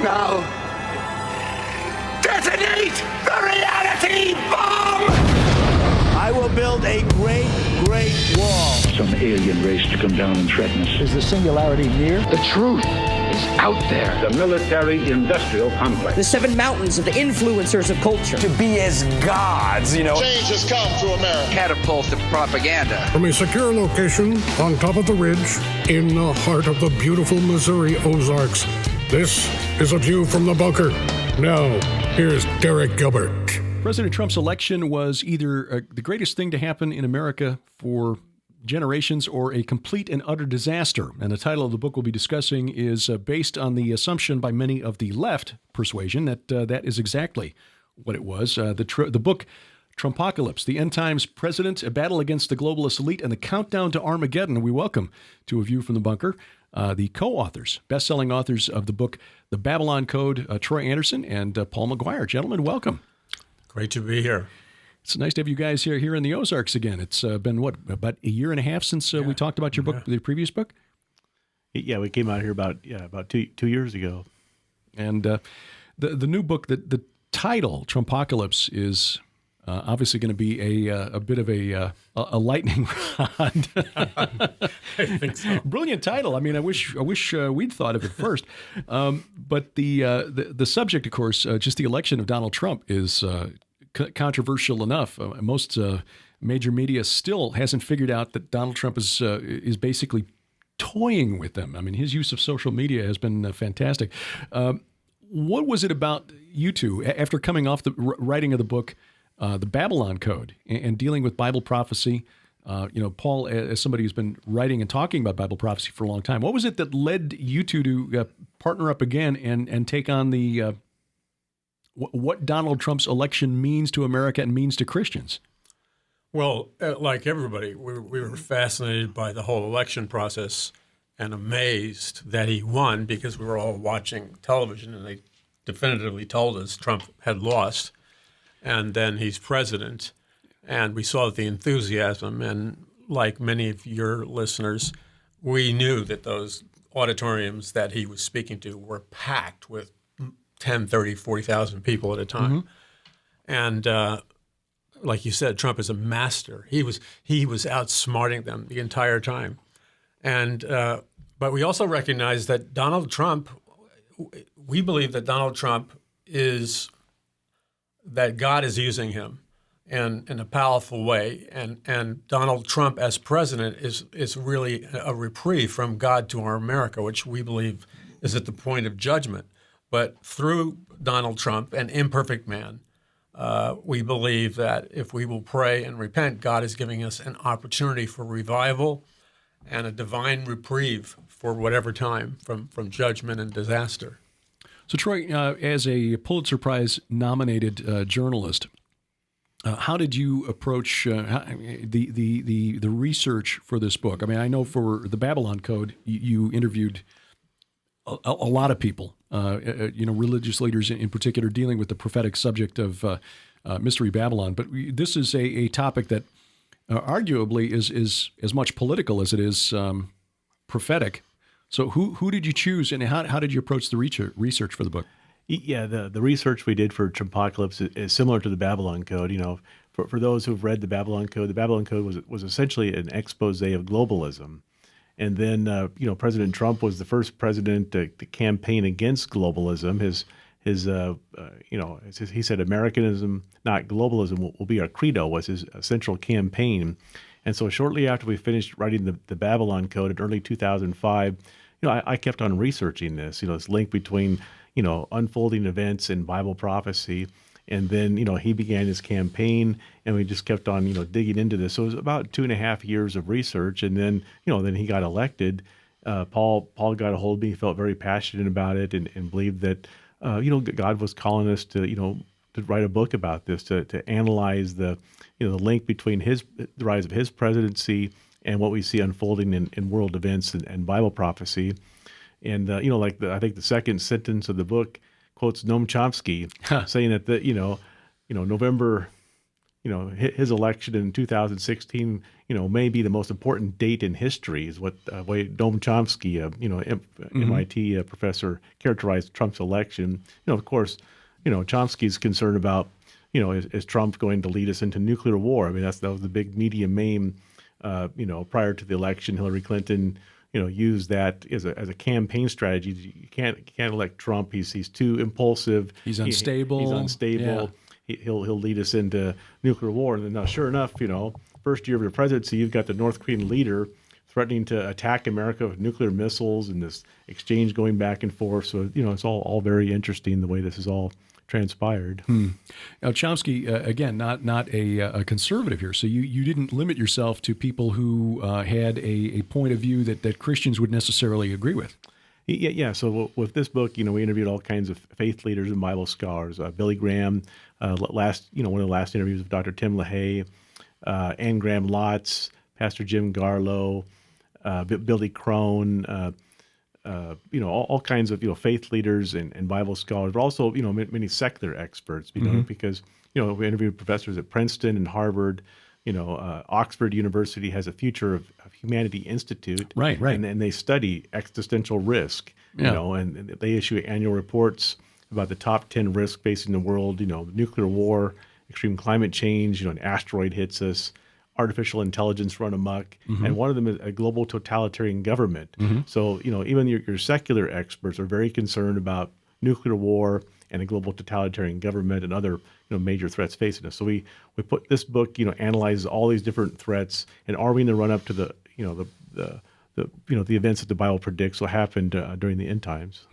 Now, detonate the reality bomb! I will build a great, great wall. Some alien race to come down and threaten us. Is the singularity near? The truth is out there. The military-industrial complex. The 7 mountains of the influencers of culture. To be as gods, you know. Change has come to America. Catapult the propaganda. From a secure location on top of the ridge in the heart of the beautiful Missouri Ozarks, this is A View from the Bunker. Now, here's Derek Gilbert. President Trump's election was either the greatest thing to happen in America for generations or a complete and utter disaster. And the title of the book we'll be discussing is based on the assumption by many of the left persuasion that that is exactly what it was. The book, Trumpocalypse, The End Times President, A Battle Against the Globalist Elite, and the Countdown to Armageddon. We welcome to A View from the Bunker the co-authors, best-selling authors of the book, The Babylon Code, Troy Anderson and Paul McGuire. Gentlemen, welcome. Great to be here. It's nice to have you guys here in the Ozarks again. It's been, about a year and a half since we talked about your book, the previous book? Yeah, we came out here about 2 years ago. And the new book, the title, Trumpocalypse, is obviously going to be a bit of a lightning rod. I think so. Brilliant title. I mean, I wish we'd thought of it first. But the subject, of course, just the election of Donald Trump is controversial enough. Most major media still hasn't figured out that Donald Trump is basically toying with them. I mean, his use of social media has been fantastic. What was it about you two, after coming off the writing of the book, The Babylon Code, and dealing with Bible prophecy? Paul, as somebody who's been writing and talking about Bible prophecy for a long time, what was it that led you two to partner up again and take on the what Donald Trump's election means to America and means to Christians? Well, like everybody, we were fascinated by the whole election process and amazed that he won, because we were all watching television and they definitively told us Trump had lost. And then he's president, and we saw the enthusiasm. And like many of your listeners, we knew that those auditoriums that he was speaking to were packed with 10, 30, 40,000 people at a time. Mm-hmm. And like you said, Trump is a master. He was outsmarting them the entire time. And but we also recognize that Donald Trump, we believe that Donald Trump that God is using him in a powerful way. And Donald Trump as president is really a reprieve from God to our America, which we believe is at the point of judgment. But through Donald Trump, an imperfect man, we believe that if we will pray and repent, God is giving us an opportunity for revival and a divine reprieve for whatever time from judgment and disaster. So, Troy, as a Pulitzer Prize nominated journalist, how did you approach the research for this book? I mean, I know for the Babylon Code, you interviewed a lot of people, religious leaders in particular, dealing with the prophetic subject of Mystery Babylon. But this is a topic that arguably is as much political as it is prophetic. So who did you choose, and how did you approach the research for the book? Yeah, the research we did for Trumpocalypse is similar to the Babylon Code. You know, for those who've read the Babylon Code was essentially an expose of globalism. And then, President Trump was the first president to campaign against globalism. He said Americanism, not globalism, will be our credo, was his central campaign. And so shortly after we finished writing the Babylon Code in early 2005, I kept on researching this, this link between, unfolding events and Bible prophecy. And then, he began his campaign, and we just kept on, digging into this. So it was about 2.5 years of research. And then, then he got elected. Paul got a hold of me, felt very passionate about it, and believed that, God was calling us to write a book about this, to analyze the link between the rise of his presidency and what we see unfolding in world events and Bible prophecy. And, I think the second sentence of the book quotes Noam Chomsky saying that November his election in 2016, may be the most important date in history, is what way Noam Chomsky, MIT professor, characterized Trump's election. Of course, Chomsky's concerned about, is Trump going to lead us into nuclear war? I mean, that was the big media meme, prior to the election. Hillary Clinton, used that as a campaign strategy. You can't elect Trump. He's too impulsive. He's unstable. He's unstable. Yeah. He'll lead us into nuclear war. And then now, sure enough, first year of your presidency, you've got the North Korean leader threatening to attack America with nuclear missiles, and this exchange going back and forth. So, it's all very interesting the way this is all transpired. Now, Chomsky, again, not a conservative here. So you didn't limit yourself to people who had a point of view that Christians would necessarily agree with. Yeah. So with this book, we interviewed all kinds of faith leaders and Bible scholars. Billy Graham, one of the last interviews with Dr. Tim LaHaye, Anne Graham Lotz, Pastor Jim Garlow, Billy Crone, all kinds of faith leaders and Bible scholars, but also many secular experts. Because we interviewed professors at Princeton and Harvard. Oxford University has a Future of Humanity Institute, right, and they study existential risk. And they issue annual reports about the top 10 risks facing the world. Nuclear war, extreme climate change. An asteroid hits us. Artificial intelligence run amok, and one of them is a global totalitarian government. So, even your secular experts are very concerned about nuclear war and a global totalitarian government and other major threats facing us. So we put this book, analyzes all these different threats, and are we in the run up to the events that the Bible predicts will happen during the end times.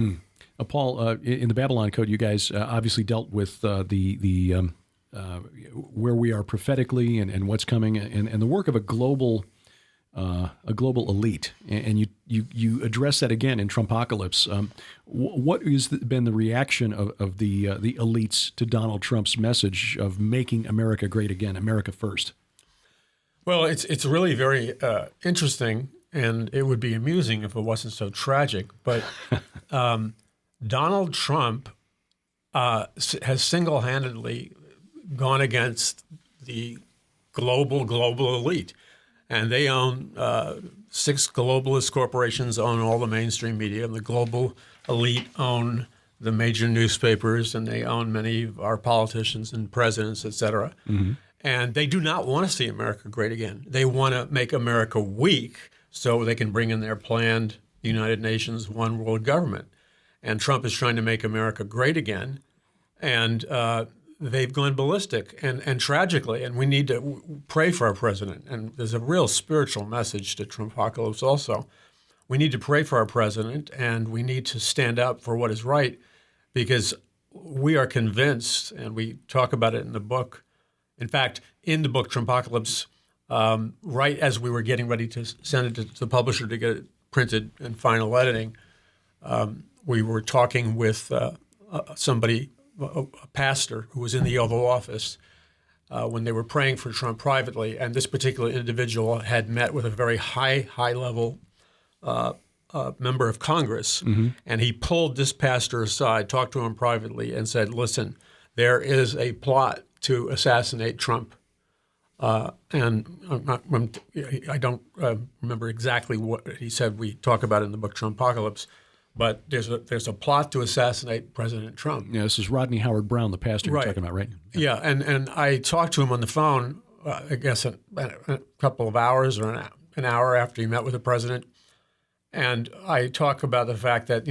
Paul, in the Babylon Code, you guys obviously dealt with the where we are prophetically and what's coming, and the work of a global elite, and you address that again in Trumpocalypse. What has been the reaction of the elites to Donald Trump's message of making America great again, America first? Well, it's really very interesting, and it would be amusing if it wasn't so tragic. But Donald Trump has single-handedly gone against the global elite. And they own 6 globalist corporations, own all the mainstream media, and the global elite own the major newspapers, and they own many of our politicians and presidents, et cetera. And they do not want to see America great again. They want to make America weak so they can bring in their planned United Nations one world government. And Trump is trying to make America great again. And they've gone ballistic and tragically, and we need to pray for our president. And there's a real spiritual message to Trumpocalypse also. We need to pray for our president, and we need to stand up for what is right, because we are convinced, and we talk about it in the book. In fact, in the book Trumpocalypse, right as we were getting ready to send it to the publisher to get it printed and final editing, we were talking with somebody, a pastor who was in the Oval Office when they were praying for Trump privately, and this particular individual had met with a very high-level member of Congress, and he pulled this pastor aside, talked to him privately, and said, "Listen, there is a plot to assassinate Trump." And I don't remember exactly what he said. We talk about it in the book Trumpocalypse. But there's a plot to assassinate President Trump. Yeah, this is Rodney Howard Brown, the pastor you're talking about, right? Yeah, and I talked to him on the phone, I guess a couple of hours or an hour after he met with the president. And I talk about the fact that,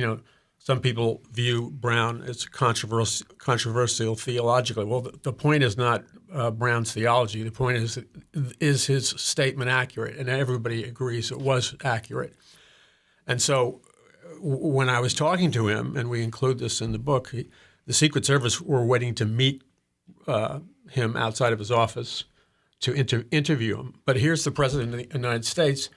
some people view Brown as controversial theologically. Well, the point is not Brown's theology. The point is his statement accurate? And everybody agrees it was accurate. And so when I was talking to him, and we include this in the book, the Secret Service were waiting to meet him outside of his office to interview him. But here's the President of the United States,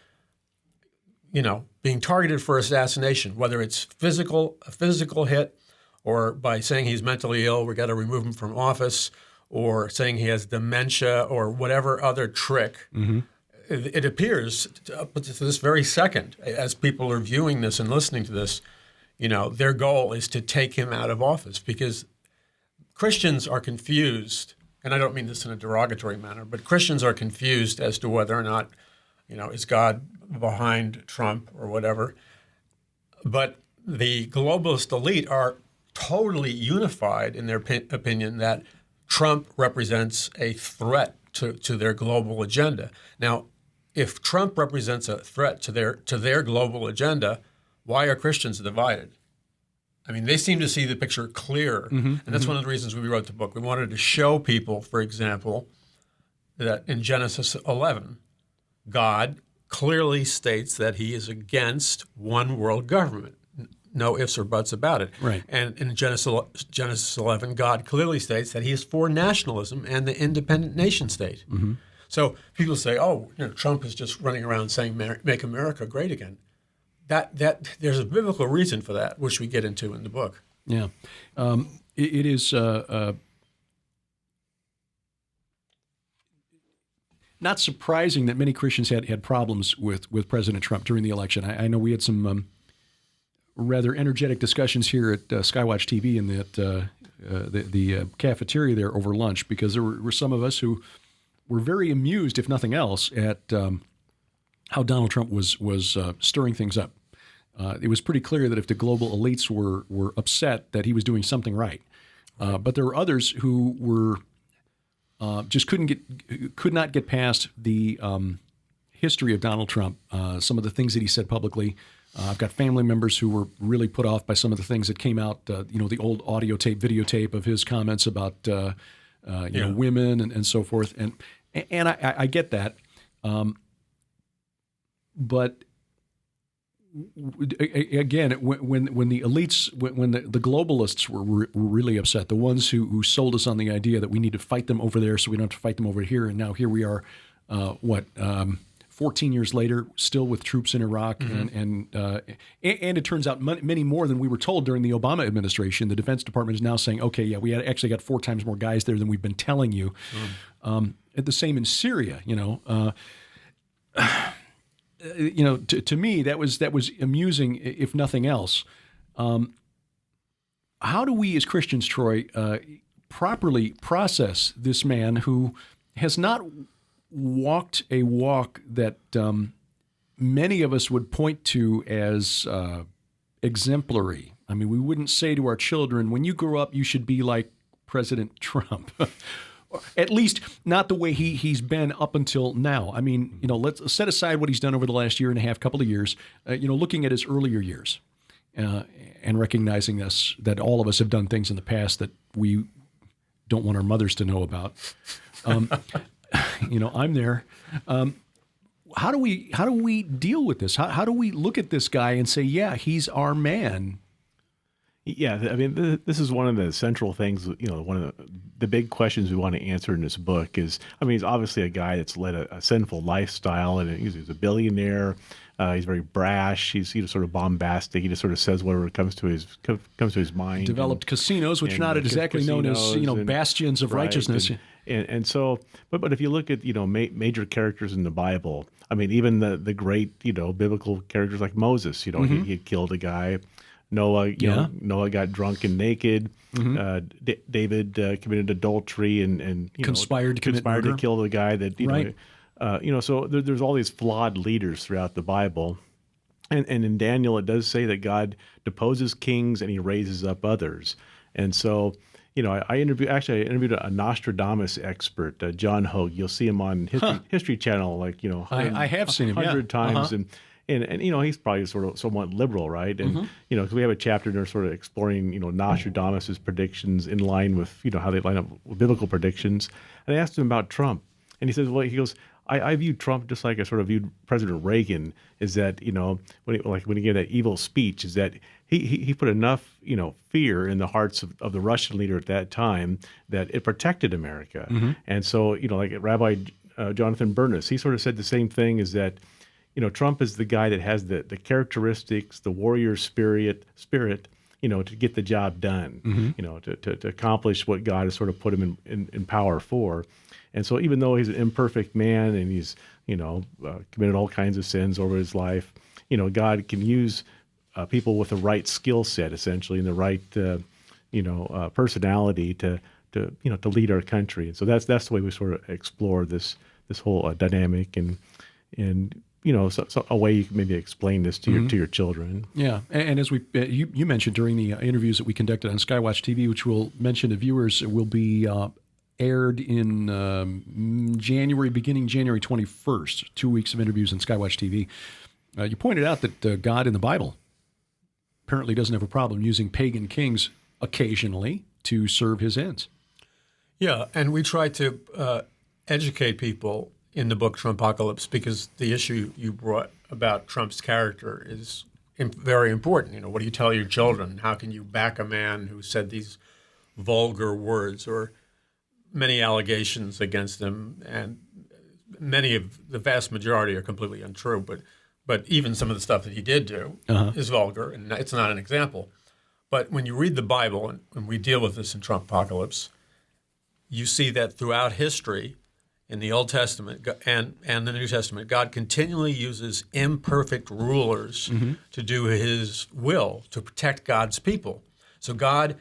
being targeted for assassination, whether it's a physical hit, or by saying he's mentally ill, we got to remove him from office, or saying he has dementia, or whatever other trick. It appears up to this very second, as people are viewing this and listening to this, their goal is to take him out of office, because Christians are confused and I don't mean this in a derogatory manner, but Christians are confused as to whether or not, is God behind Trump or whatever. But the globalist elite are totally unified in their opinion that Trump represents a threat to their global agenda. Now, if Trump represents a threat to their global agenda, why are Christians divided? I mean, they seem to see the picture clear, and that's one of the reasons we wrote the book. We wanted to show people, for example, that in Genesis 11, God clearly states that he is against one world government. No ifs or buts about it. Right. And in Genesis 11, God clearly states that he is for nationalism and the independent nation state. So people say, Trump is just running around saying, make America great again. That there's a biblical reason for that, which we get into in the book. Yeah. It is not surprising that many Christians had problems with President Trump during the election. I know we had some rather energetic discussions here at Skywatch TV in the cafeteria there over lunch, because there were some of us who were very amused, if nothing else, at how Donald Trump was stirring things up. It was pretty clear that if the global elites were upset, that he was doing something right. But there were others who were just could not get past the history of Donald Trump, some of the things that he said publicly. I've got family members who were really put off by some of the things that came out, the old videotape of his comments about women and so forth. And I get that. But again, when the elites, when the globalists were really upset, the ones who sold us on the idea that we need to fight them over there so we don't have to fight them over here, and now here we are, 14 years later, still with troops in Iraq, and it turns out many more than we were told during the Obama administration. The Defense Department is now saying, okay, yeah, we actually got 4 times more guys there than we've been telling you. The same in Syria, to me, that was amusing, if nothing else. How do we as Christians, Troy, properly process this man who has not walked a walk that many of us would point to as exemplary? I mean, we wouldn't say to our children, when you grow up, you should be like President Trump. At least not the way he's been up until now. I mean, let's set aside what he's done over the last year and a half, couple of years, looking at his earlier years and recognizing that all of us have done things in the past that we don't want our mothers to know about. I'm there. How do we deal with this? How do we look at this guy and say, yeah, he's our man? Yeah, I mean, this is one of the central things, one of the big questions we want to answer in this book is, I mean, he's obviously a guy that's led a sinful lifestyle, and he's a billionaire. He's very brash. He's sort of bombastic. He just sort of says whatever comes to his mind. Developed casinos, which are not exactly known as bastions of righteousness. And so, but if you look at major characters in the Bible, I mean, even the great biblical characters like Moses, he had killed a guy. Noah got drunk and naked. David committed adultery and conspired to kill the guy that So there's all these flawed leaders throughout the Bible, and in Daniel it does say that God deposes kings and he raises up others. And so I interviewed a Nostradamus expert, John Hogue. You'll see him on History Channel, I have seen him 100 times, and he's probably sort of somewhat liberal, right? And because we have a chapter there sort of exploring Nostradamus's predictions in line with how they line up with biblical predictions. And I asked him about Trump, and he says, well, he goes, I view Trump just like I sort of viewed President Reagan. Is that when he gave that evil speech, is that he put enough fear in the hearts of the Russian leader at that time that it protected America. And so like Rabbi Jonathan Bernis, he sort of said the same thing, is that Trump is the guy that has the characteristics, the warrior spirit, to get the job done, to accomplish what God has sort of put him in power for. And so even though he's an imperfect man and he's, committed all kinds of sins over his life, God can use people with the right skill set, essentially, and the right, personality to to lead our country. And so that's the way we sort of explore this whole dynamic and so a way you can maybe explain this to your children. Yeah, and as you mentioned during the interviews that we conducted on Skywatch TV, which we'll mention to viewers, will be aired in beginning January 21st, 2 weeks of interviews on Skywatch TV. You pointed out that God in the Bible apparently doesn't have a problem using pagan kings occasionally to serve his ends. Yeah, and we try to educate people in the book Trumpocalypse, because the issue you brought about Trump's character is very important. What do you tell your children? How can you back a man who said these vulgar words or many allegations against him? And the vast majority are completely untrue, but even some of the stuff that he did do is vulgar, and it's not an example. But when you read the Bible, and we deal with this in Trumpocalypse, you see that throughout history, in the Old Testament and the New Testament, God continually uses imperfect rulers to do his will, to protect God's people. So God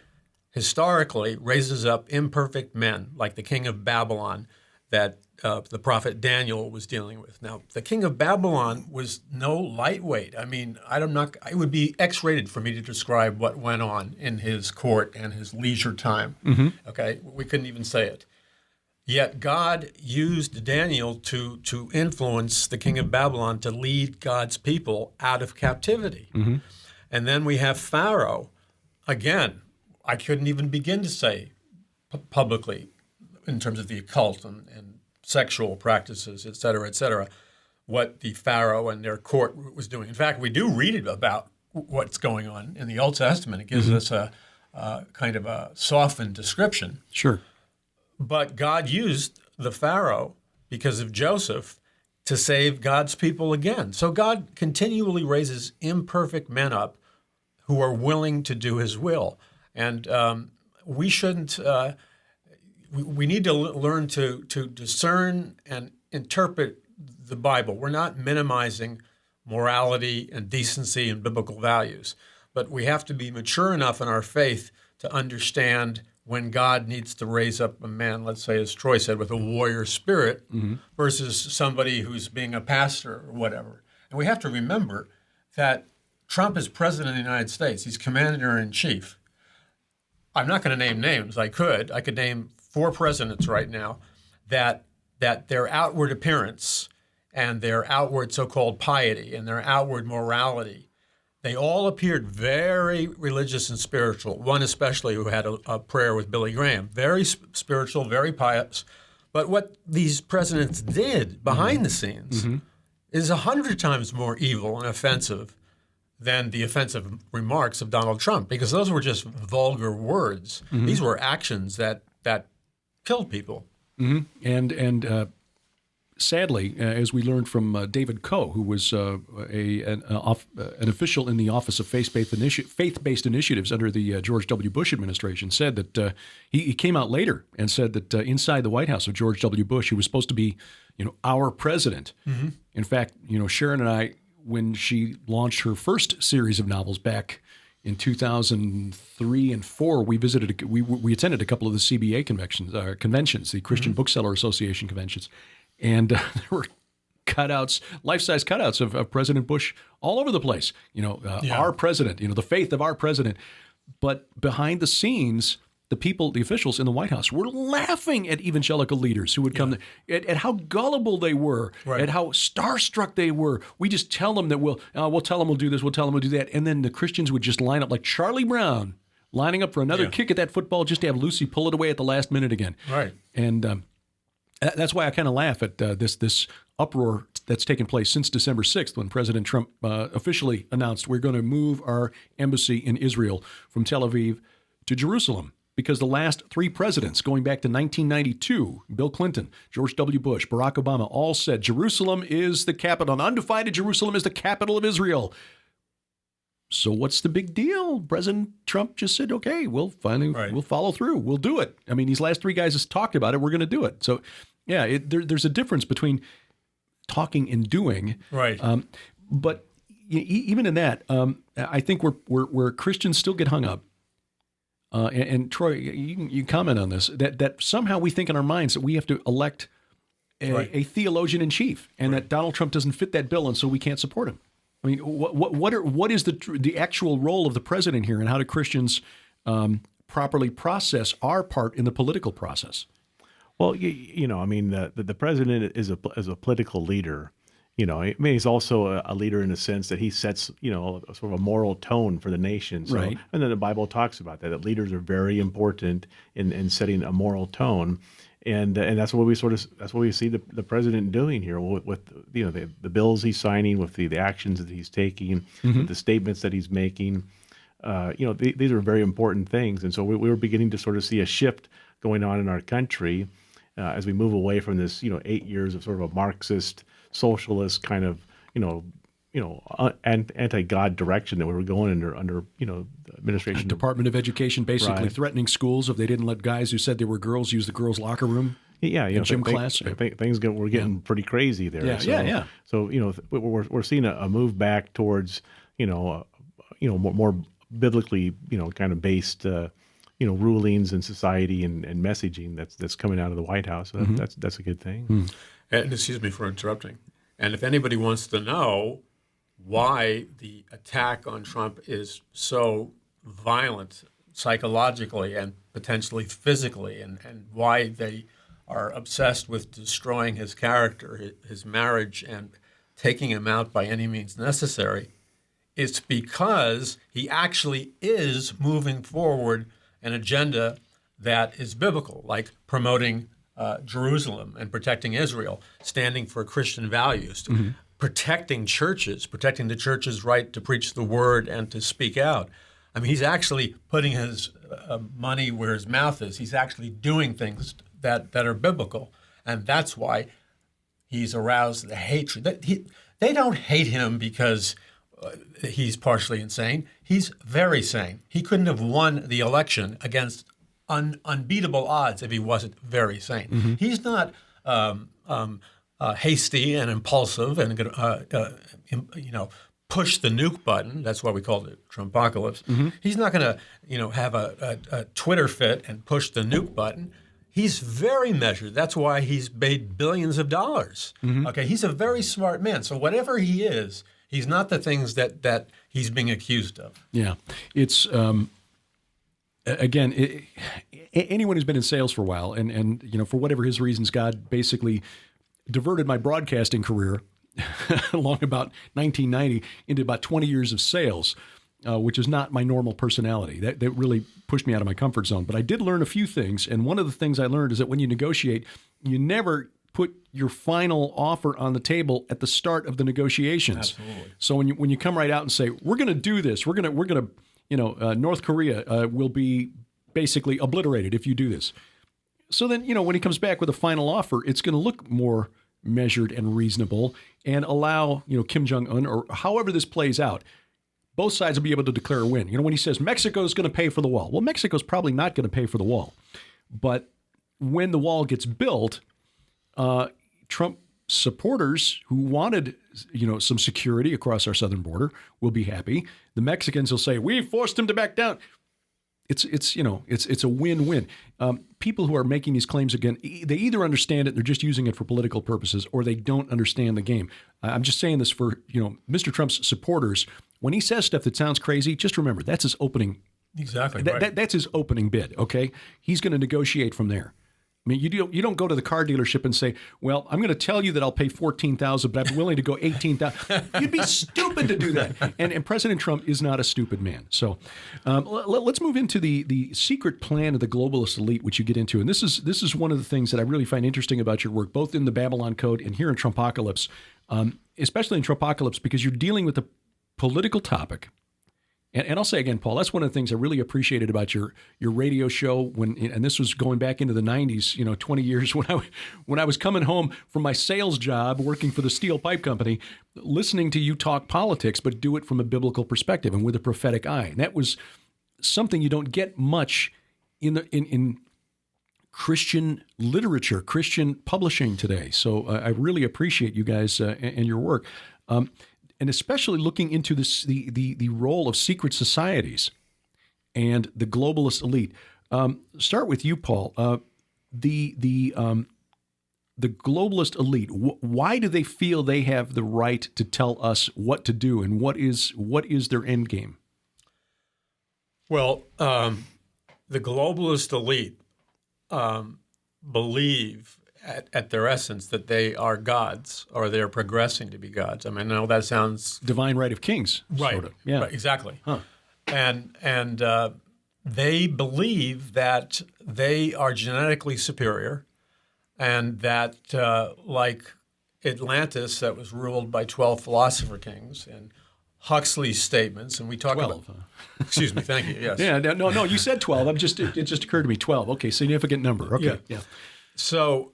historically raises up imperfect men, like the king of Babylon that the prophet Daniel was dealing with. Now, the king of Babylon was no lightweight. I mean, it would be X-rated for me to describe what went on in his court and his leisure time. Okay, we couldn't even say it. Yet God used Daniel to influence the king of Babylon to lead God's people out of captivity. And then we have Pharaoh. Again, I couldn't even begin to say publicly, in terms of the occult and sexual practices, et cetera, what the Pharaoh and their court was doing. In fact, we do read about what's going on in the Old Testament. It gives us a kind of a softened description. Sure. But God used the Pharaoh, because of Joseph, to save God's people again. So God continually raises imperfect men up who are willing to do his will. And we shouldn't, we need to learn to discern and interpret the Bible. We're not minimizing morality and decency and biblical values, but we have to be mature enough in our faith to understand when God needs to raise up a man, let's say, as Troy said, with a warrior spirit versus somebody who's being a pastor or whatever. And we have to remember that Trump is president of the United States. He's commander-in-chief. I'm not going to name names. I could name 4 presidents right now that their outward appearance and their outward so-called piety and their outward morality, they all appeared very religious and spiritual. One especially who had a prayer with Billy Graham, very spiritual, very pious. But what these presidents did behind the scenes is 100 times more evil and offensive than the offensive remarks of Donald Trump, because those were just vulgar words. These were actions that killed people. And sadly, as we learned from David Coe, who was an official in the Office of Faith-Based Initiatives under the George W. Bush administration, said that he came out later and said that inside the White House of George W. Bush, he was supposed to be, our president. In fact, Sharon and I, when she launched her first series of novels back in 2003 and 4, we visited. We attended a couple of the CBA conventions, the Christian Bookseller Association conventions. And there were cutouts, life-size cutouts of President Bush all over the place. Our president, the faith of our president. But behind the scenes, the officials in the White House were laughing at evangelical leaders who would come, at how gullible they were, at how starstruck they were. We just tell them that we'll tell them we'll do this, we'll tell them we'll do that. And then the Christians would just line up like Charlie Brown, lining up for another kick at that football just to have Lucy pull it away at the last minute again. Right. And that's why I kind of laugh at this uproar that's taken place since December 6th, when President Trump officially announced we're going to move our embassy in Israel from Tel Aviv to Jerusalem. Because the last 3 presidents, going back to 1992, Bill Clinton, George W. Bush, Barack Obama, all said Jerusalem is the capital, an undivided Jerusalem is the capital of Israel. So what's the big deal? President Trump just said, okay, we'll follow through. We'll do it. I mean, these last 3 guys have talked about it. We're going to do it. So, yeah, there's a difference between talking and doing. Right. But even in that, I think where Christians still get hung up and Troy, you comment on this, that somehow we think in our minds that we have to elect a theologian in chief, and that Donald Trump doesn't fit that bill, and so we can't support him. I mean, what is the actual role of the president here, and how do Christians properly process our part in the political process? Well, I mean, the president is a political leader. I mean, he's also a leader in the sense that he sets, sort of a moral tone for the nation. So, right. And then the Bible talks about that leaders are very important in setting a moral tone. And that's what we see the president doing here with the bills he's signing, with the actions that he's taking, with the statements that he's making. These are very important things, and so we were beginning to sort of see a shift going on in our country as we move away from this 8 years of sort of a Marxist, socialist kind of anti-God direction that we were going under the administration. Department of Education basically threatening schools if they didn't let guys who said they were girls use the girls' locker room. Gym class. Things were getting pretty crazy there. So we're seeing a move back towards more biblically kind of based rulings in society and messaging that's coming out of the White House. So that's a good thing. And excuse me for interrupting. And if anybody wants to know why the attack on Trump is so violent psychologically and potentially physically, and why they are obsessed with destroying his character, his marriage, and taking him out by any means necessary, it's because he actually is moving forward an agenda that is biblical, like promoting Jerusalem and protecting Israel, standing for Christian values, protecting churches, protecting the church's right to preach the word and to speak out. I mean, he's actually putting his money where his mouth is. He's actually doing things that are biblical, and that's why he's aroused the hatred. They don't hate him because he's partially insane. He's very sane. He couldn't have won the election against unbeatable odds if he wasn't very sane. He's not hasty and impulsive and push the nuke button. That's why we called it Trumpocalypse. He's not going to have a Twitter fit and push the nuke button. He's very measured. That's why he's made billions of dollars. Okay, he's a very smart man. So whatever he is, he's not the things that he's being accused of. Yeah, it's again, anyone who's been in sales for a while, and for whatever his reasons, God basically diverted my broadcasting career along about 1990 into about 20 years of sales, which is not my normal personality. That really pushed me out of my comfort zone. But I did learn a few things, and one of the things I learned is that when you negotiate, you never put your final offer on the table at the start of the negotiations. Absolutely. So when you come right out and say, we're going to do this, we're going to North Korea will be basically obliterated if you do this. So then, when he comes back with a final offer, it's going to look more measured and reasonable and allow, Kim Jong-un, or however this plays out, both sides will be able to declare a win. When he says Mexico's going to pay for the wall, well, Mexico's probably not going to pay for the wall. But when the wall gets built, Trump supporters who wanted, some security across our southern border will be happy. The Mexicans will say, we forced him to back down. It's a win-win. People who are making these claims, again, they either understand it, they're just using it for political purposes, or they don't understand the game. I'm just saying this for, Mr. Trump's supporters. When he says stuff that sounds crazy, just remember, that's his opening. Exactly. Right. That's his opening bid, okay? He's going to negotiate from there. I mean, you don't go to the car dealership and say, well, I'm going to tell you that I'll pay $14,000, but I'm willing to go $18,000. You'd be stupid to do that. And President Trump is not a stupid man. So let's move into the secret plan of the globalist elite, which you get into. And this is one of the things that I really find interesting about your work, both in the Babylon Code and here in Trumpocalypse, especially in Trumpocalypse, because you're dealing with the political topic. And I'll say again, Paul, that's one of the things I really appreciated about your radio show and this was going back into the 90s, 20 years when I was coming home from my sales job working for the steel pipe company, listening to you talk politics, but do it from a biblical perspective and with a prophetic eye. And that was something you don't get much in Christian literature, Christian publishing today. So I really appreciate you guys and your work. And especially looking into this, the role of secret societies. and the globalist elite. Start with you, Paul. The globalist elite. Why do they feel they have the right to tell us what to do, and what is their end game? Well, the globalist elite believe at their essence that they are gods, or they're progressing to be gods. I mean, I know that sounds divine right of kings, right? Sort of. Yeah, right, exactly. Huh. And they believe that they are genetically superior, and that like Atlantis, that was ruled by 12 philosopher kings, and Huxley's statements, and we talk 12. about. Excuse me, thank you. Yes. Yeah. No. You said 12. It just occurred to me 12. Okay, significant number. Okay. Yeah. So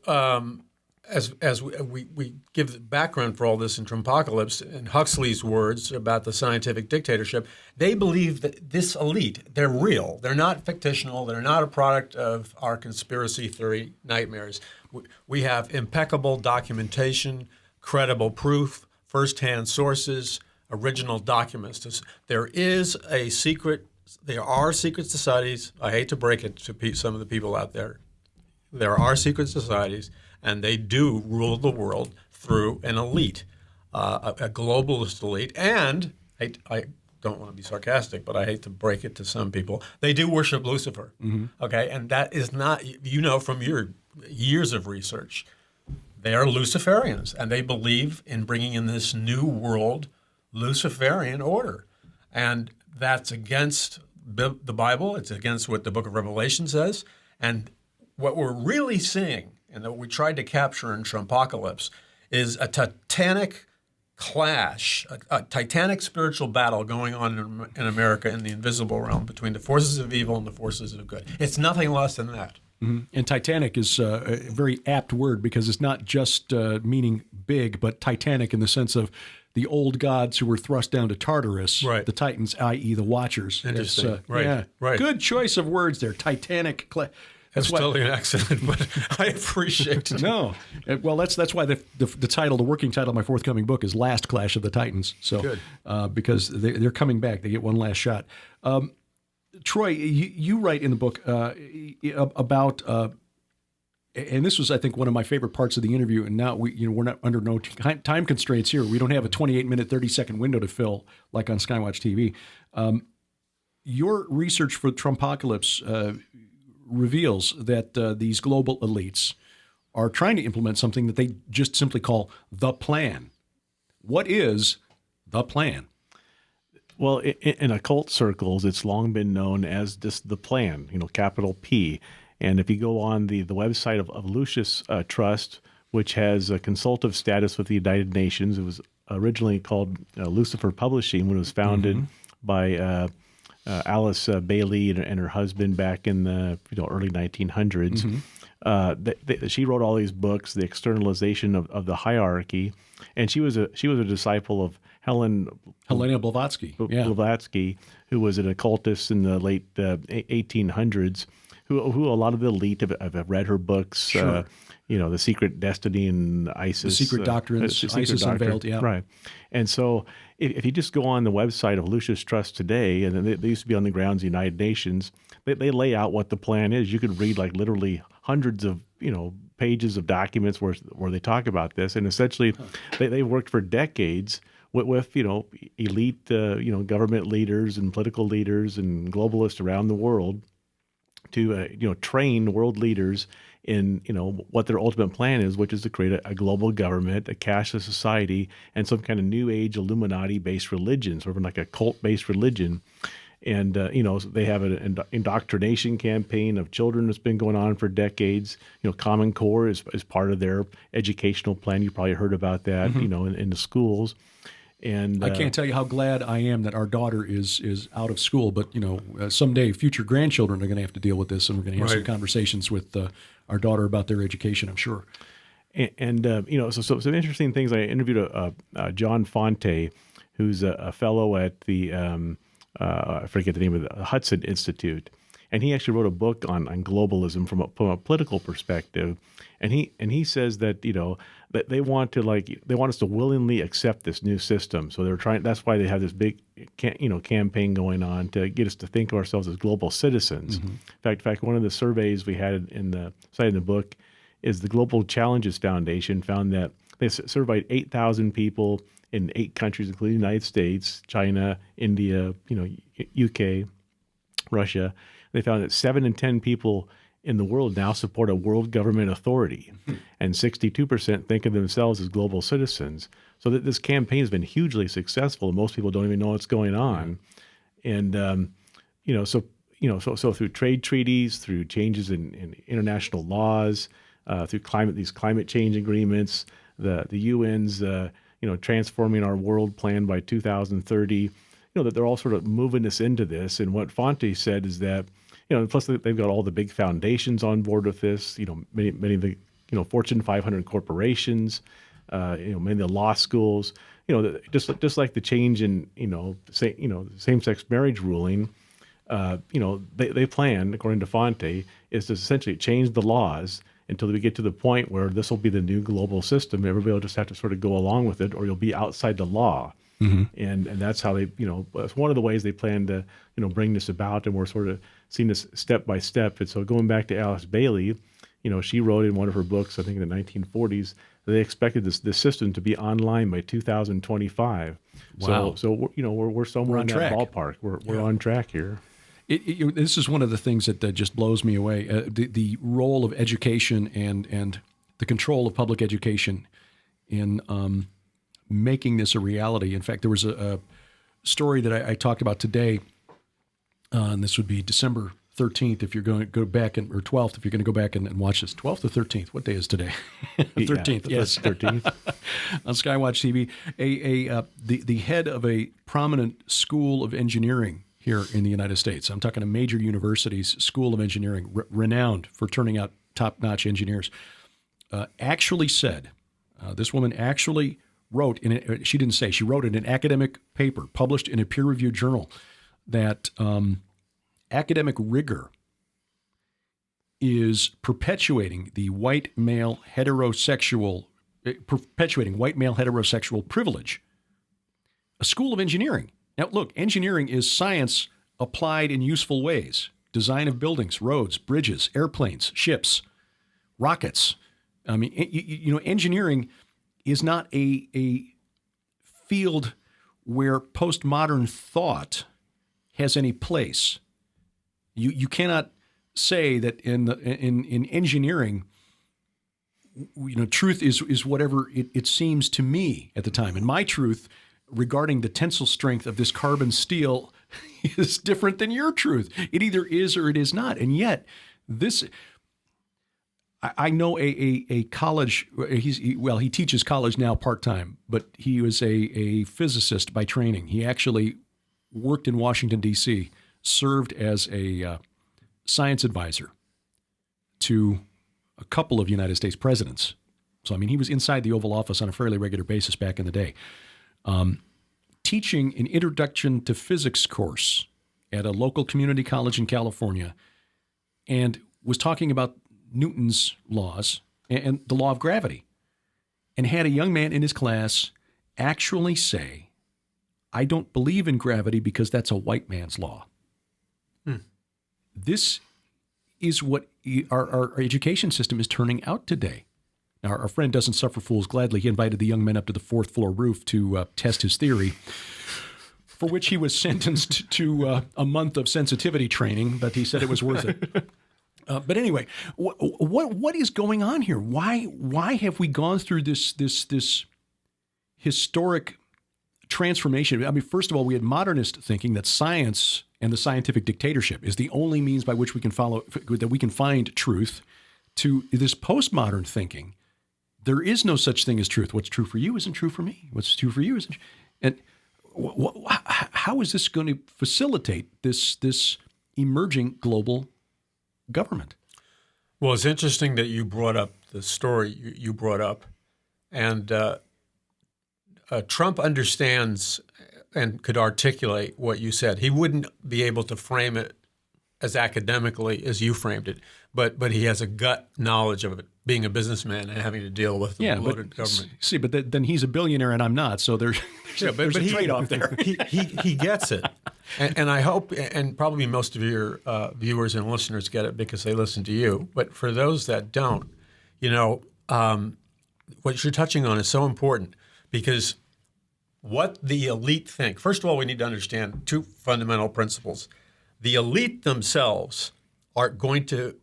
as we give the background for all this in Trumpocalypse, and Huxley's words about the scientific dictatorship, they believe that this elite, they're real. They're not fictional. They're not a product of our conspiracy theory nightmares. We have impeccable documentation, credible proof, firsthand sources, original documents. There are secret societies. I hate to break it to some of the people out there. There are secret societies, and they do rule the world through an elite, a globalist elite. And I don't want to be sarcastic, but I hate to break it to some people. They do worship Lucifer, okay? And that is not, from your years of research, they are Luciferians, and they believe in bringing in this new world Luciferian order. And that's against the Bible. It's against what the book of Revelation says. And what we're really seeing, and that we tried to capture in Trumpocalypse, is a titanic clash, a titanic spiritual battle going on in America in the invisible realm between the forces of evil and the forces of good. It's nothing less than that. Mm-hmm. And titanic is a very apt word, because it's not just meaning big, but titanic in the sense of the old gods who were thrust down to Tartarus, right. The Titans, i.e. the Watchers. Interesting. Right. Yeah. Right. Good choice of words there. Titanic. That's totally an accident, but I appreciate it. No. Well, that's why the title, the working title of my forthcoming book is Last Clash of the Titans. So, good. Because they're coming back. They get one last shot. Troy, you write in the book about, and this was, I think, one of my favorite parts of the interview. And now we're not under no time constraints here. We don't have a 28-minute, 30-second window to fill like on Skywatch TV. Your research for Trumpocalypse reveals that these global elites are trying to implement something that they just simply call the plan. What is the plan? Well, in occult circles, it's long been known as just the plan, capital P. And if you go on the website of Lucis Trust, which has a consultative status with the United Nations, it was originally called Lucifer Publishing when it was founded by Alice Bailey and her husband back in the early 1900s. She wrote all these books, the externalization of the hierarchy, and she was a disciple of Helena Blavatsky, Blavatsky, who was an occultist in the late 1800s, who a lot of the elite have read her books. Sure. The Secret Destiny and ISIS. The Secret Doctrines, ISIS Unveiled, yeah. Right. And so if you just go on the website of Lucis Trust today, and they used to be on the grounds of the United Nations, they lay out what the plan is. You could read like literally hundreds of, pages of documents where they talk about this. And essentially they've worked for decades with elite, government leaders and political leaders and globalists around the world to, train world leaders in, what their ultimate plan is, which is to create a global government, a cashless society, and some kind of new age Illuminati-based religion, sort of like a cult-based religion. And, they have an indoctrination campaign of children that's been going on for decades. Common Core is part of their educational plan. You probably heard about that, in the schools. And I can't tell you how glad I am that our daughter is out of school. But someday future grandchildren are going to have to deal with this, and we're going to have some conversations with our daughter about their education, I'm sure. And so some interesting things. I interviewed John Fonte, who's a fellow at the I forget the name of the Hudson Institute, and he actually wrote a book on globalism from a political perspective, and he says that that they want us to willingly accept this new system. So they're trying. That's why they have this big campaign going on to get us to think of ourselves as global citizens. Mm-hmm. In fact, one of the surveys we had in the site in the book is the Global Challenges Foundation found that they surveyed 8,000 people in 8 countries, including the United States, China, India, UK, Russia. They found that 7 in 10 people in the world now support a world government authority, and 62% think of themselves as global citizens. So that this campaign has been hugely successful. Most people don't even know what's going on, and so through trade treaties, through changes in international laws, through these climate change agreements, the UN's transforming our world plan by 2030. That they're all sort of moving us into this. And what Fonte said is that, plus they've got all the big foundations on board with this. Many of the Fortune 500 corporations, many of the law schools. Just like the change in same-sex marriage ruling. They plan, according to Fonte, is to essentially change the laws until we get to the point where this will be the new global system. Everybody will just have to sort of go along with it, or you'll be outside the law. Mm-hmm. And that's how they, that's one of the ways they plan to, bring this about. And we're sort of seeing this step by step. And so going back to Alice Bailey, she wrote in one of her books, I think in the 1940s, that they expected this system to be online by 2025. Wow. So we're somewhere in that ballpark. We're on track here. This is one of the things that just blows me away. The role of education and the control of public education in making this a reality. In fact, there was a story that I talked about today, and this would be December 13th if you're going to go back, or 12th if you're going to go back and watch this. 12th or 13th? What day is today? 13th, yes. 13th. On Skywatch TV. The head of a prominent school of engineering here in the United States. I'm talking a major university's school of engineering, renowned for turning out top-notch engineers, actually said, this woman actually wrote, she didn't say, she wrote in an academic paper published in a peer-reviewed journal that academic rigor is perpetuating white male heterosexual privilege. A school of engineering. Now, look, engineering is science applied in useful ways. Design of buildings, roads, bridges, airplanes, ships, rockets. I mean, engineering is not a field where postmodern thought has any place. You cannot say that in engineering, truth is whatever it seems to me at the time. And my truth regarding the tensile strength of this carbon steel is different than your truth. It either is or it is not. And yet, I know a college, he teaches college now part-time, but he was a physicist by training. He actually worked in Washington, D.C., served as a science advisor to a couple of United States presidents. So, I mean, he was inside the Oval Office on a fairly regular basis back in the day. Teaching an introduction to physics course at a local community college in California, and was talking about Newton's laws and the law of gravity, and had a young man in his class actually say, "I don't believe in gravity because that's a white man's law." This is what our education system is turning out today. Now, our friend doesn't suffer fools gladly. He invited the young men up to the 4th floor roof to test his theory, for which he was sentenced to a month of sensitivity training, but he said it was worth it. But anyway, what is going on here? Why have we gone through this historic transformation? I mean, first of all, we had modernist thinking that science and the scientific dictatorship is the only means by which we can find truth, to this postmodern thinking. There is no such thing as truth. What's true for you isn't true for me. What's true for you isn't. And how is this going to facilitate this emerging global government? Well, it's interesting that you brought up the story you brought up. And Trump understands and could articulate what you said. He wouldn't be able to frame it as academically as you framed it, but he has a gut knowledge of it, being a businessman and having to deal with the bloated government. See, but then he's a billionaire and I'm not, so there's a trade-off there. He gets it. And I hope, and probably most of your viewers and listeners get it because they listen to you. But for those that don't, what you're touching on is so important because what the elite think. First of all, we need to understand two fundamental principles. The elite themselves are going to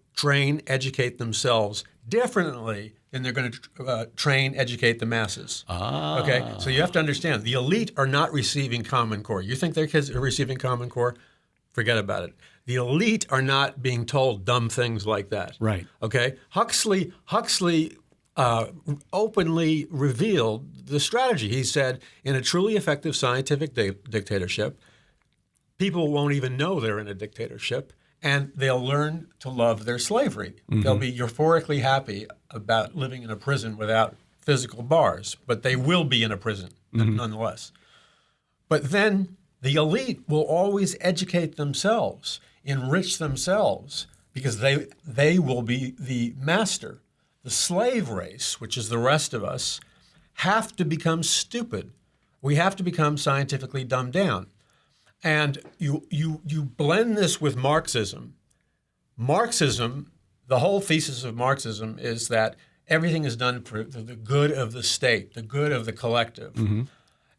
educate themselves differently than they're going to train, educate the masses. Okay? So you have to understand, the elite are not receiving Common Core. You think their kids are receiving Common Core? Forget about it. The elite are not being told dumb things like that. Right. Okay? Huxley openly revealed the strategy. He said, in a truly effective scientific dictatorship, people won't even know they're in a dictatorship, and they'll learn to love their slavery. Mm-hmm. They'll be euphorically happy about living in a prison without physical bars, but they will be in a prison nonetheless. But then the elite will always educate themselves, enrich themselves, because they will be the master. The slave race, which is the rest of us, have to become stupid. We have to become scientifically dumbed down. And you blend this with Marxism. Marxism, the whole thesis of Marxism is that everything is done for the good of the state, the good of the collective. Mm-hmm.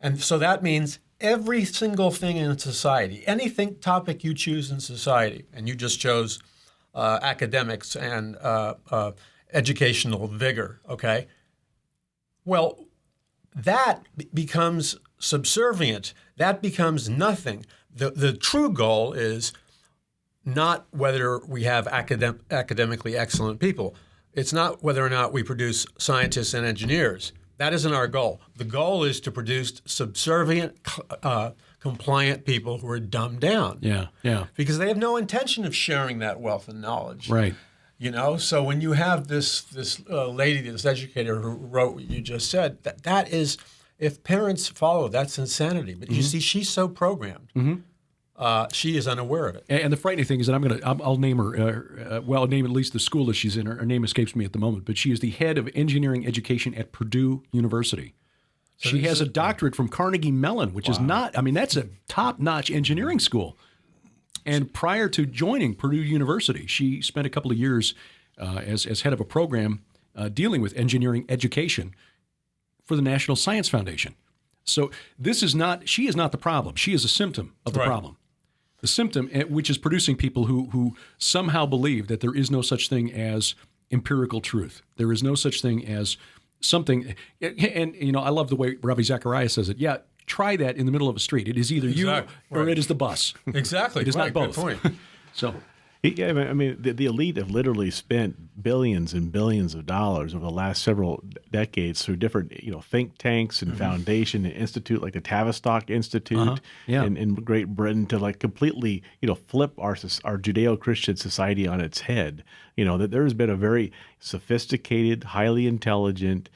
And so that means every single thing in society, anything topic you choose in society, and you just chose academics and educational vigor, okay? Well, that becomes subservient. That becomes nothing. The true goal is not whether we have academically excellent people. It's not whether or not we produce scientists and engineers. That isn't our goal. The goal is to produce subservient, compliant people who are dumbed down. Yeah. Because they have no intention of sharing that wealth and knowledge. Right. So when you have this lady, this educator who wrote what you just said, that is, if parents follow, that's insanity. But you see, she's so programmed. She is unaware of it. And the frightening thing is that I'll name her, I'll name at least the school that she's in. Her name escapes me at the moment, but she is the head of engineering education at Purdue University. So she has a doctorate from Carnegie Mellon, which is that's a top-notch engineering school. And prior to joining Purdue University, she spent a couple of years as head of a program dealing with engineering education for the National Science Foundation. So she is not the problem. She is a symptom of the problem. The symptom, which is producing people who somehow believe that there is no such thing as empirical truth. There is no such thing as something. And, I love the way Ravi Zacharias says it. Yeah, try that in the middle of a street. It is either you or it is the bus. Exactly. It is not both. Good point. So. Yeah, I mean, the elite have literally spent billions and billions of dollars over the last several decades through different, think tanks and foundation and institute like the Tavistock Institute in Great Britain to completely, flip our Judeo-Christian society on its head. That there has been a very sophisticated, highly intelligent,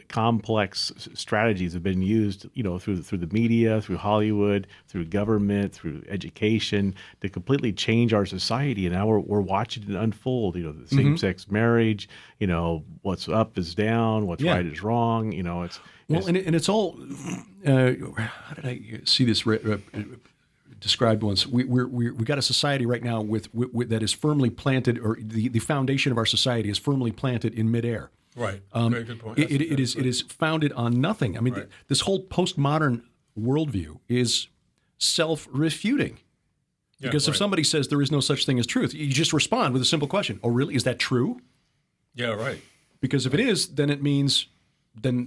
complex strategies have been used, through the media, through Hollywood, through government, through education to completely change our society. And now we're watching it unfold. The same-sex marriage. What's up is down. What's right is wrong. And it's all. How did I see this described once? We got a society right now with that is firmly planted, or the foundation of our society is firmly planted in midair. Right. Very good point. It is founded on nothing. I mean, this whole postmodern worldview is self-refuting. Because if somebody says there is no such thing as truth, you just respond with a simple question. Oh, really? Is that true? Yeah, right. Because if it is, then it means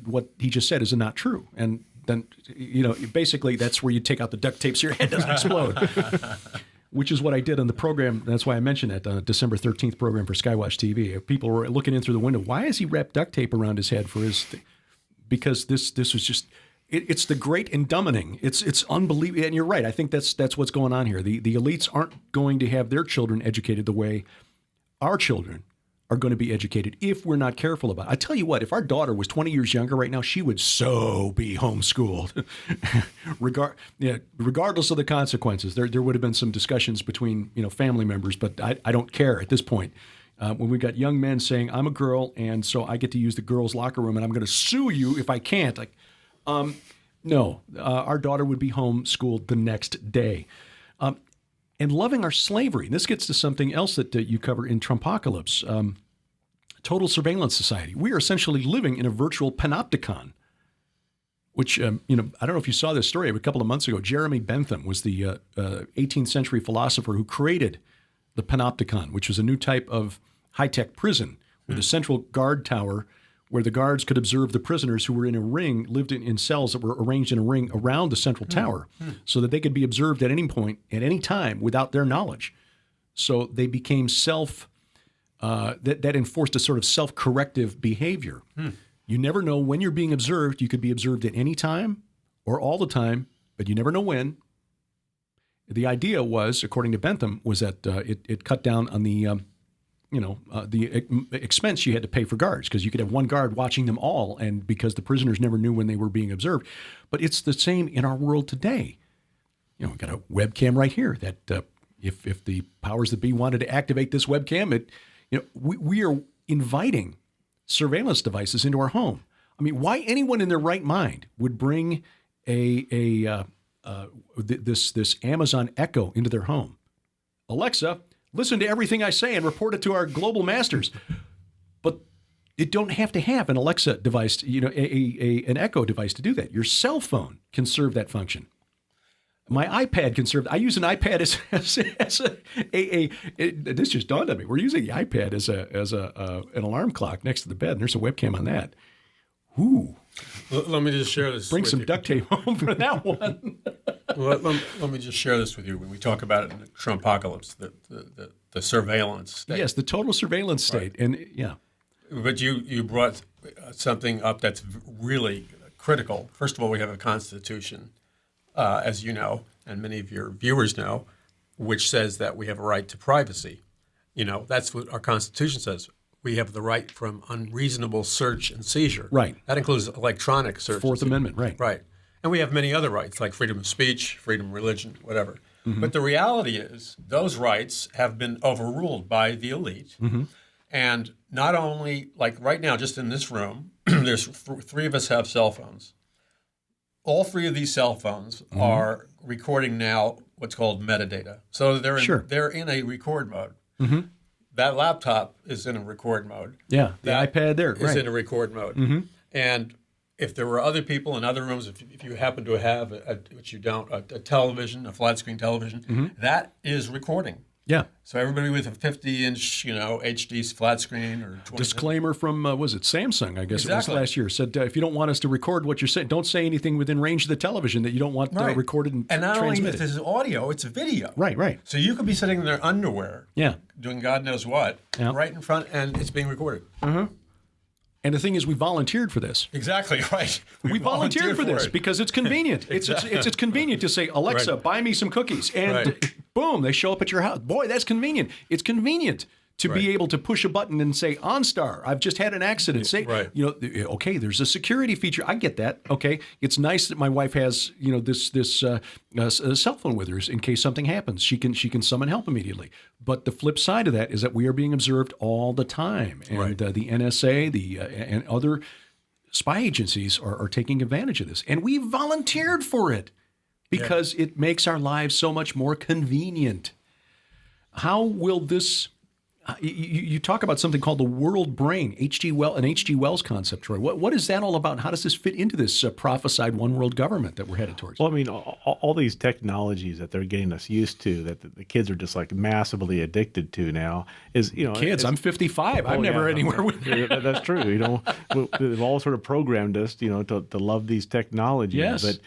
what he just said is not true. And then, basically that's where you take out the duct tape so your head doesn't explode. Which is what I did on the program. That's why I mentioned that December 13th program for Skywatch TV. People were looking in through the window. Why has he wrapped duct tape around his head for his thing? Because this was just it's the great endummining. It's unbelievable. And you're right. I think that's what's going on here. The elites aren't going to have their children educated the way our children are going to be educated if we're not careful about it. I tell you what, if our daughter was 20 years younger right now, she would so be homeschooled. Regardless of the consequences. There would have been some discussions between family members, but I don't care at this point. When we got young men saying, I'm a girl, and so I get to use the girls' locker room, and I'm going to sue you if I can't. No, our daughter would be homeschooled the next day. And loving our slavery. And this gets to something else that you cover in Trumpocalypse. Total surveillance society. We are essentially living in a virtual panopticon, which, I don't know if you saw this story a couple of months ago. Jeremy Bentham was the 18th century philosopher who created the panopticon, which was a new type of high-tech prison with a central guard tower where the guards could observe the prisoners who were in a ring, lived in cells that were arranged in a ring around the central tower so that they could be observed at any point, at any time, without their knowledge. So they became that enforced a sort of self-corrective behavior. You never know when you're being observed. You could be observed at any time or all the time, but you never know when. The idea was, according to Bentham, was that it cut down on the expense you had to pay for guards, because you could have one guard watching them all, and because the prisoners never knew when they were being observed. But it's the same in our world today. We've got a webcam right here that if the powers that be wanted to activate this webcam, we are inviting surveillance devices into our home. I mean, why anyone in their right mind would bring this Amazon Echo into their home? Alexa, listen to everything I say and report it to our global masters. But you don't have to have an Alexa device, an Echo device to do that. Your cell phone can serve that function. My iPad can serve. I use an iPad this just dawned on me. We're using the iPad as an alarm clock next to the bed, and there's a webcam on that. Ooh. Let me just share this. Bring some duct tape home for that one. Let me just share this with you. When we talk about it in the Trumpocalypse, the surveillance state. Yes, the total surveillance state. Right. And yeah. But you brought something up that's really critical. First of all, we have a Constitution, as you know, and many of your viewers know, which says that we have a right to privacy. That's what our Constitution says. We have the right from unreasonable search and seizure. Right. That includes electronic search. Fourth Amendment, right. Right. And we have many other rights, like freedom of speech, freedom of religion, whatever. Mm-hmm. But the reality is those rights have been overruled by the elite. Mm-hmm. And not only, right now, just in this room, there's three of us have cell phones. All three of these cell phones are recording now what's called metadata. So they're in a record mode. Mm-hmm. That laptop is in a record mode. Yeah, the iPad there is in a record mode. Mm-hmm. And if there were other people in other rooms, if you happen to have, which you don't, a television, a flat screen television, that is recording. Yeah. So everybody with a 50-inch, HD flat screen or 20. Disclaimer from, was it Samsung, I guess it was last year, said if you don't want us to record what you're saying, don't say anything within range of the television that you don't want recorded and transmitted. And not only if this is audio, it's video. Right. So you could be sitting in their underwear, doing God knows what, right in front, and it's being recorded. Mm-hmm. And the thing is, we volunteered for this. Exactly, right. We volunteered for this because it's convenient. It's convenient to say, Alexa, buy me some cookies. And boom, they show up at your house. Boy, that's convenient. It's convenient to be able to push a button and say, OnStar, I've just had an accident. Say, okay, there's a security feature. I get that. Okay, it's nice that my wife has, this cell phone with her in case something happens. She can summon help immediately. But the flip side of that is that we are being observed all the time, and the NSA, and other spy agencies are taking advantage of this, and we volunteered for it because it makes our lives so much more convenient. How will this? You talk about something called the world brain, an H.G. Wells concept, Troy. What is that all about? How does this fit into this prophesied one world government that we're headed towards? Well, I mean, all these technologies that they're getting us used to, that the kids are just massively addicted to now, is kids. I'm 55. I'm never anywhere with that. That's true. They've all sort of programmed us, to love these technologies. Yes. But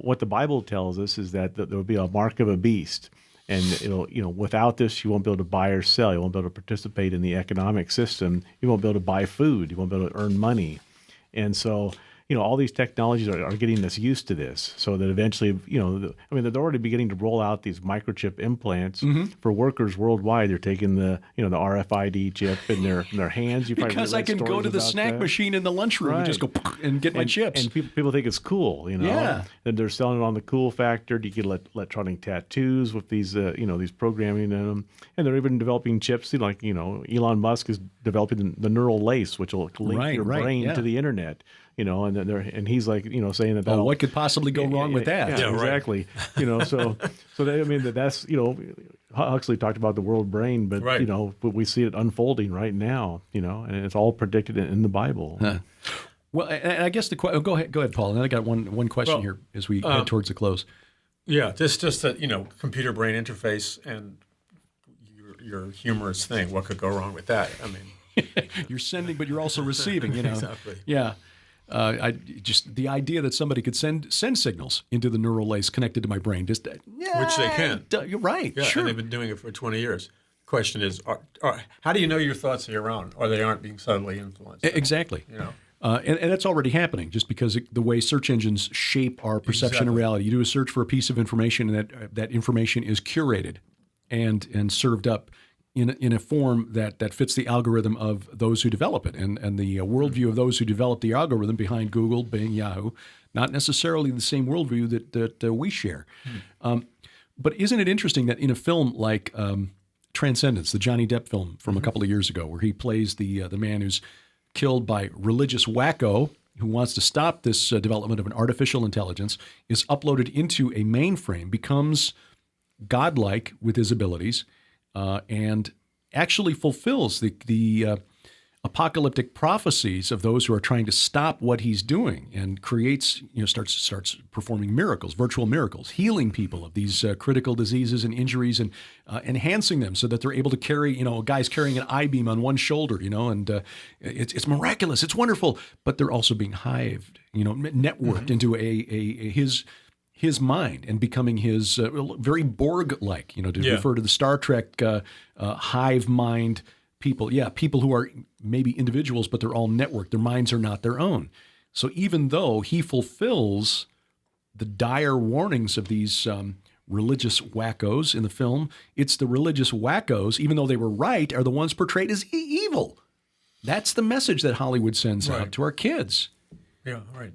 what the Bible tells us is that there will be a mark of a beast. And without this, you won't be able to buy or sell. You won't be able to participate in the economic system. You won't be able to buy food. You won't be able to earn money. And so, all these technologies are getting us used to this, so that eventually, they're already beginning to roll out these microchip implants for workers worldwide. They're taking the RFID chip in their hands. You probably Because I read can go stories to the about snack that. machine in the lunchroom and just go and get my chips. And people think it's cool, Yeah. And they're selling it on the cool factor. You get electronic tattoos with these, these programming in them. And they're even developing chips, Elon Musk is developing the neural lace, which will link your brain to the internet, and he's like, saying that. What could possibly go wrong with that? Yeah, exactly. That's Huxley talked about the world brain, but but we see it unfolding right now, and it's all predicted in the Bible. Well, and I guess go ahead, Paul. And then I got one question here as we head towards the close. Yeah, just that computer brain interface and your humorous thing. What could go wrong with that? I mean, you're sending, but you're also receiving. Exactly. Yeah. Just the idea that somebody could send signals into the neural lace connected to my brain, which they can. You're right. Yeah, sure. and they've been doing it for 20 years. Question is, how do you know your thoughts are your own, or they aren't being subtly influenced? Exactly. And that's already happening, just because the way search engines shape our perception of reality. You do a search for a piece of information, and that information is curated and served up in a form that fits the algorithm of those who develop it, and the worldview of those who develop the algorithm behind Google, Bing, Yahoo, not necessarily the same worldview that we share. But isn't it interesting that in a film like Transcendence, the Johnny Depp film from a couple of years ago, where he plays the man who's killed by religious wacko who wants to stop this development of an artificial intelligence, is uploaded into a mainframe, becomes godlike with his abilities, and actually fulfills the apocalyptic prophecies of those who are trying to stop what he's doing, and creates, starts performing miracles, virtual miracles, healing people of these critical diseases and injuries, and enhancing them so that they're able to carry, a guy's carrying an I-beam on one shoulder, and it's miraculous, it's wonderful, but they're also being hived, networked into his mind and becoming his very Borg-like, to refer to the Star Trek hive mind people. Yeah, people who are maybe individuals, but they're all networked. Their minds are not their own. So even though he fulfills the dire warnings of these religious wackos in the film, it's the religious wackos, even though they were right, are the ones portrayed as evil. That's the message that Hollywood sends out to our kids. Yeah, right.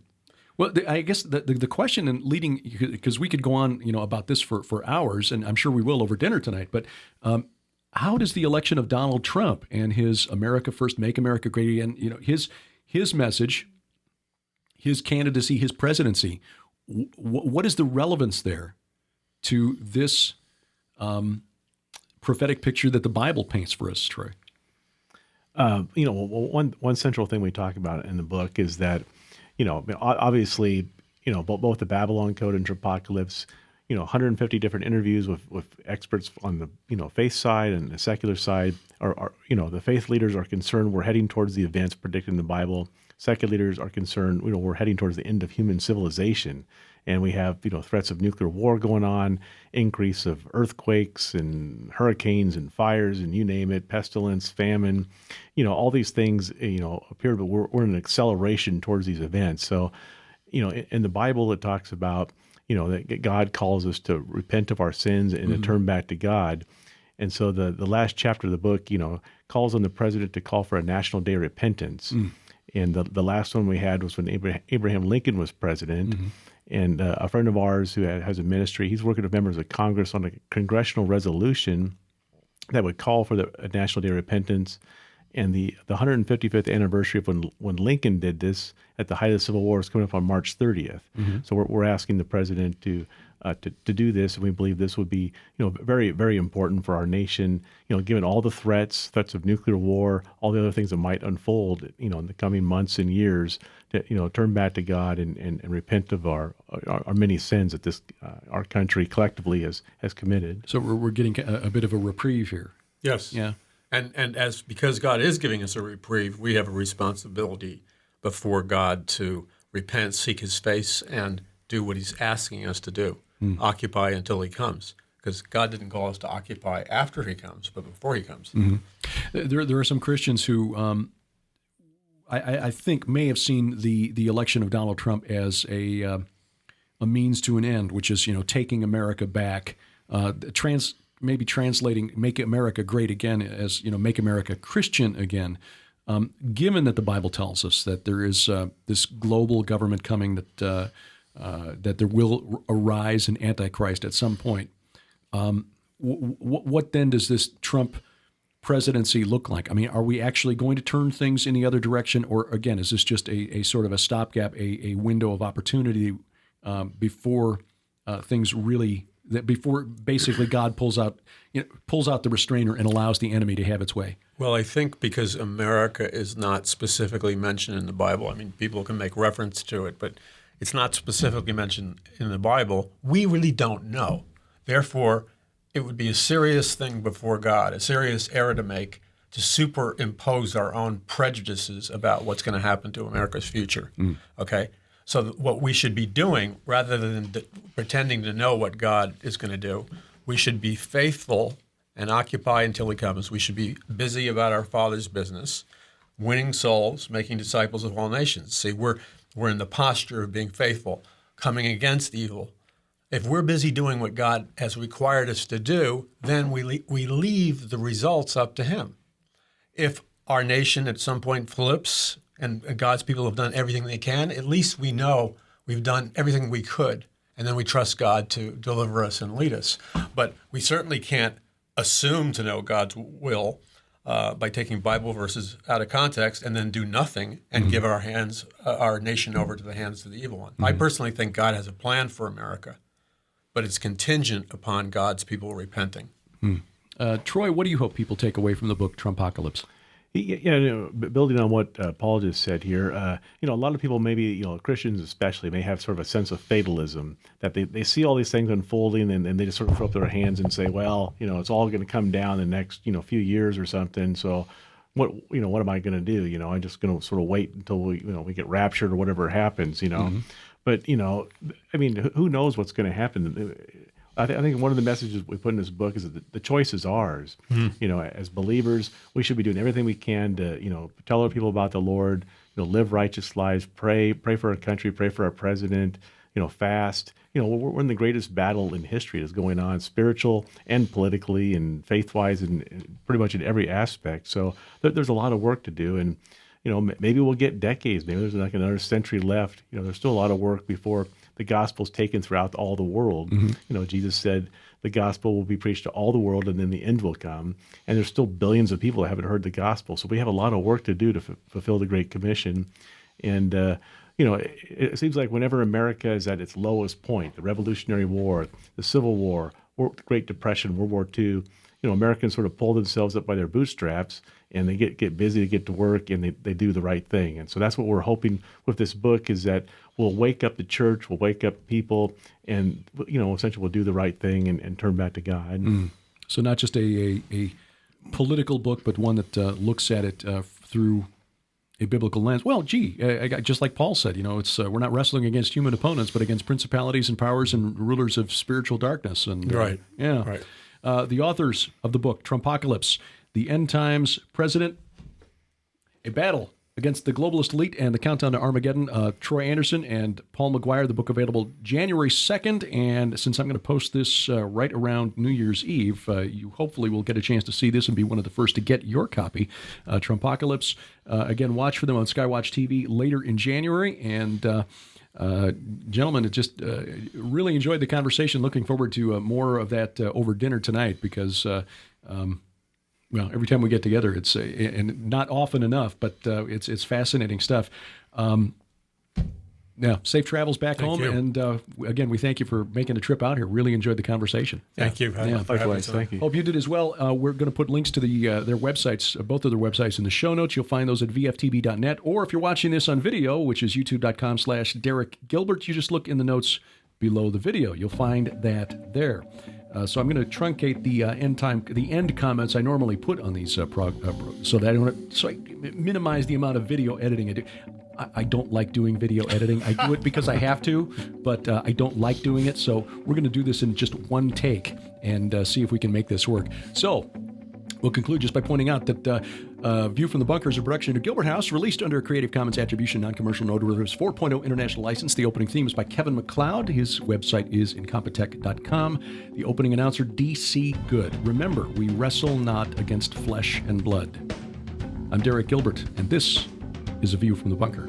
Well, I guess the question and leading, because we could go on, about this for hours, and I'm sure we will over dinner tonight. But how does the election of Donald Trump and his America First, Make America Great Again, his message, his candidacy, his presidency, what is the relevance there to this prophetic picture that the Bible paints for us, Troy? One central thing we talk about in the book is that, obviously, both the Babylon Code and Trumpocalypse, 150 different interviews with experts on the, faith side and the secular side are the faith leaders are concerned we're heading towards the events predicted in the Bible. Secular leaders are concerned, we're heading towards the end of human civilization. And we have, threats of nuclear war going on, increase of earthquakes and hurricanes and fires and you name it, pestilence, famine, all these things, appear, but we're in an acceleration towards these events. So, in the Bible, it talks about, that God calls us to repent of our sins and to turn back to God. And so the last chapter of the book, calls on the president to call for a national day of repentance. And the last one we had was when Abraham Lincoln was president. And a friend of ours who has a ministry, he's working with members of Congress on a congressional resolution that would call for a National Day of Repentance. And the 155th anniversary of when Lincoln did this at the height of the Civil War is coming up on March 30th. So we're asking the president to do this, and we believe this would be very, very important for our nation. Given all the threats of nuclear war, all the other things that might unfold, in the coming months and years, to turn back to God and repent of our many sins that this our country collectively has committed. So we're getting a bit of a reprieve here. Yes. Yeah. And because God is giving us a reprieve, we have a responsibility before God to repent, seek His face, and do what He's asking us to do. Occupy until He comes. Because God didn't call us to occupy after He comes, but before He comes. There are some Christians who I think, may have seen the election of Donald Trump as a means to an end, which is, taking America back, maybe translating "Make America Great Again" as, "Make America Christian Again." Given that the Bible tells us that there is this global government coming, that there will arise an Antichrist at some point, what then does this Trump presidency look like? I mean, are we actually going to turn things in the other direction, or again, is this just a sort of a stopgap, a window of opportunity before things really? Before basically God pulls out the restrainer and allows the enemy to have its way? Well, I think because America is not specifically mentioned in the Bible, I mean, people can make reference to it, but it's not specifically mentioned in the Bible, we really don't know. Therefore, it would be a serious thing before God, a serious error to make, to superimpose our own prejudices about what's going to happen to America's future. Okay? So what we should be doing, rather than pretending to know what God is going to do, we should be faithful and occupy until he comes. We should be busy about our Father's business, winning souls, making disciples of all nations. See, we're in the posture of being faithful, coming against evil. If we're busy doing what God has required us to do, then we leave the results up to him. If our nation at some point flips and God's people have done everything they can, at least we know we've done everything we could, and then we trust God to deliver us and lead us. But we certainly can't assume to know God's will by taking Bible verses out of context and then do nothing and give our nation over to the hands of the evil one. I personally think God has a plan for America, but it's contingent upon God's people repenting. Troy, what do you hope people take away from the book Trumpocalypse? Yeah, building on what Paul just said here, a lot of people, maybe, Christians especially, may have sort of a sense of fatalism, that they see all these things unfolding and they just sort of throw up their hands and say, well, it's all going to come down in the next, few years or something. So what am I going to do? I'm just going to sort of wait until we get raptured or whatever happens, But, I mean, who knows what's going to happen? I think one of the messages we put in this book is that the choice is ours. As believers, we should be doing everything we can to, tell other people about the Lord, live righteous lives, pray for our country, pray for our president, fast. We're in the greatest battle in history that's going on, spiritual and politically and faith-wise, and pretty much in every aspect. So there's a lot of work to do, and maybe we'll get decades. Maybe there's like another century left. There's still a lot of work before the gospel's taken throughout all the world. Jesus said the gospel will be preached to all the world, and then the end will come. And there's still billions of people that haven't heard the gospel. So we have a lot of work to do to fulfill the Great Commission. And, it seems like whenever America is at its lowest point, the Revolutionary War, the Civil War, the Great Depression, World War II, Americans sort of pull themselves up by their bootstraps, and they get busy to get to work, and they do the right thing. And so that's what we're hoping with this book, is that we'll wake up the church, we'll wake up people, and essentially we'll do the right thing and turn back to God. So not just a political book, but one that looks at it through a biblical lens. Well, just like Paul said, it's we're not wrestling against human opponents, but against principalities and powers and rulers of spiritual darkness. And right. The authors of the book Trumpocalypse, The End Times President, A Battle Against the Globalist Elite, and The Countdown to Armageddon, Troy Anderson and Paul McGuire. The book available January 2nd, and since I'm going to post this right around New Year's Eve, you hopefully will get a chance to see this and be one of the first to get your copy. Trumpocalypse, again, watch for them on Skywatch TV later in January, and gentlemen, just really enjoyed the conversation. Looking forward to more of that over dinner tonight, because every time we get together, it's and not often enough, but it's fascinating stuff. Safe travels back home, and again, we thank you for making the trip out here. Really enjoyed the conversation. Thank you. Likewise, thank you. Hope you did as well. We're going to put links to their websites, both of their websites, in the show notes. You'll find those at VFTB.net, or if you're watching this on video, which is youtube.com/Derek Gilbert, you just look in the notes below the video. You'll find that there. So I'm going to truncate the end comments I normally put on these so that I minimize the amount of video editing I do. I don't like doing video editing. I do it because I have to, but I don't like doing it. So we're going to do this in just one take and see if we can make this work. So We'll conclude just by pointing out that View from the Bunker is a production of Gilbert House, released under a Creative Commons Attribution Non-Commercial No Derivatives 4.0 International License. The opening theme is by Kevin MacLeod. His website is incompetech.com. The opening announcer, DC Good. Remember, we wrestle not against flesh and blood. I'm Derek Gilbert, and this is A View from the Bunker.